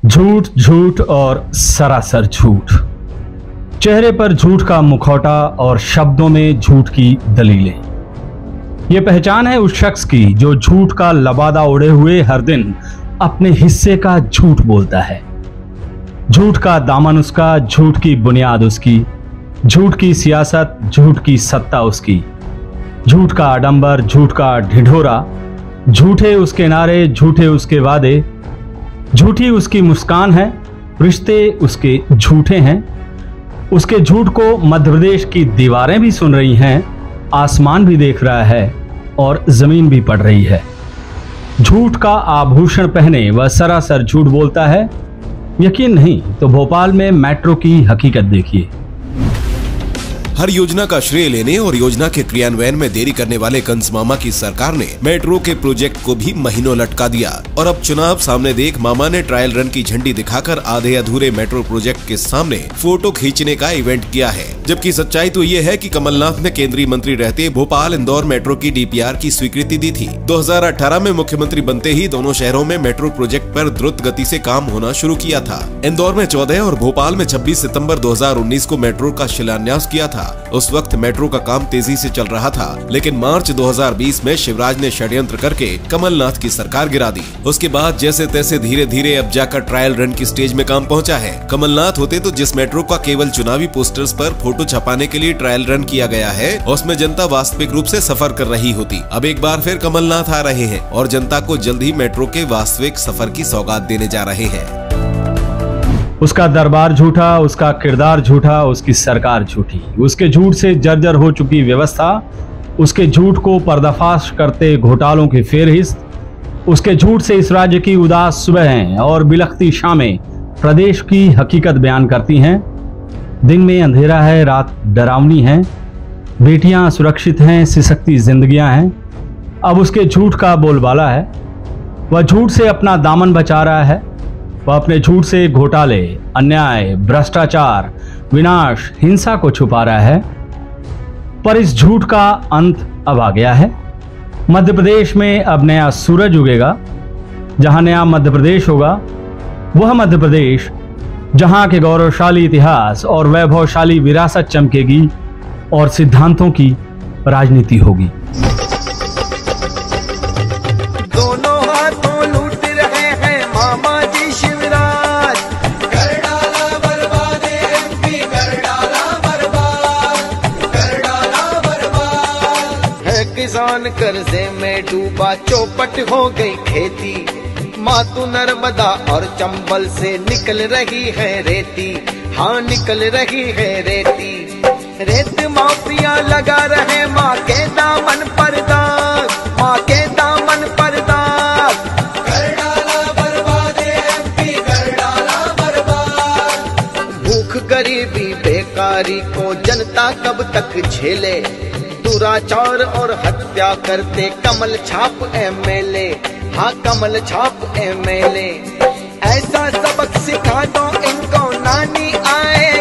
झूठ, झूठ और सरासर झूठ। चेहरे पर झूठ का मुखौटा और शब्दों में झूठ की दलीलें। यह पहचान है उस शख्स की जो झूठ का लबादा ओढ़े हुए हर दिन अपने हिस्से का झूठ बोलता है। झूठ का दामन उसका, झूठ की बुनियाद उसकी, झूठ की सियासत, झूठ की सत्ता उसकी, झूठ का आडंबर, झूठ का ढिढोरा, झूठे उसके नारे, झूठे उसके वादे, झूठी उसकी मुस्कान है, रिश्ते उसके झूठे हैं। उसके झूठ को मध्य प्रदेश की दीवारें भी सुन रही हैं, आसमान भी देख रहा है और जमीन भी पड़ रही है। झूठ का आभूषण पहने वह सरासर झूठ बोलता है। यकीन नहीं तो भोपाल में मेट्रो की हकीकत देखिए। हर योजना का श्रेय लेने और योजना के क्रियान्वयन में देरी करने वाले कंस मामा की सरकार ने मेट्रो के प्रोजेक्ट को भी महीनों लटका दिया और अब चुनाव सामने देख मामा ने ट्रायल रन की झंडी दिखाकर आधे अधूरे मेट्रो प्रोजेक्ट के सामने फोटो खींचने का इवेंट किया है। जबकि सच्चाई तो ये है कि कमलनाथ ने केंद्रीय मंत्री रहते भोपाल इंदौर मेट्रो की DPR की स्वीकृति दी थी। 2018 में मुख्यमंत्री बनते ही दोनों शहरों में मेट्रो प्रोजेक्ट पर द्रुत गति से काम होना शुरू किया था। इंदौर में 14 और भोपाल में 26 सितम्बर 2019 को मेट्रो का शिलान्यास किया था। उस वक्त मेट्रो का काम तेजी से चल रहा था, लेकिन मार्च 2020 में शिवराज ने षड्यंत्र करके कमलनाथ की सरकार गिरा दी। उसके बाद जैसे तैसे धीरे धीरे अब जाकर ट्रायल रन की स्टेज में काम पहुंचा है। कमलनाथ होते तो जिस मेट्रो का केवल चुनावी पोस्टर्स पर फोटो छपाने के लिए ट्रायल रन किया गया है, उसमें जनता वास्तविक रूप से सफर कर रही होती। अब एक बार फिर कमलनाथ आ रहे हैं और जनता को जल्द ही मेट्रो के वास्तविक सफर की सौगात देने जा रहे हैं। उसका दरबार झूठा, उसका किरदार झूठा, उसकी सरकार झूठी। उसके झूठ से जर्जर हो चुकी व्यवस्था, उसके झूठ को पर्दाफाश करते घोटालों की फेरहिस्त, उसके झूठ से इस राज्य की उदास सुबहें और बिलखती शामें प्रदेश की हकीकत बयान करती हैं। दिन में अंधेरा है, रात डरावनी है, बेटियां सुरक्षित हैं, सिसकती जिंदगियां हैं। अब उसके झूठ का बोलबाला है। वह झूठ से अपना दामन बचा रहा है। वह अपने झूठ से घोटाले, अन्याय, भ्रष्टाचार, विनाश, हिंसा को छुपा रहा है। पर इस झूठ का अंत अब आ गया है। मध्य प्रदेश में अब नया सूरज उगेगा। जहां नया मध्य प्रदेश होगा, वह मध्य प्रदेश जहां के गौरवशाली इतिहास और वैभवशाली विरासत चमकेगी और सिद्धांतों की राजनीति होगी। किसान कर्जे में डूबा, चौपट हो गई खेती। मातू नर्मदा और चंबल से निकल रही है रेती। हाँ, निकल रही है रेती। रेत माफिया लगा रहे माँ के दामन पर दाग, माँ के दामन पर दाग। कर डाला बर्बाद MP, कर डाला बर्बाद। भूख, गरीबी, बेकारी को जनता कब तक झेले। दुराचार और हत्या करते कमल छाप MLA। हाँ, कमल छाप MLA। ऐसा सबक सिखा दो इनको, नानी आए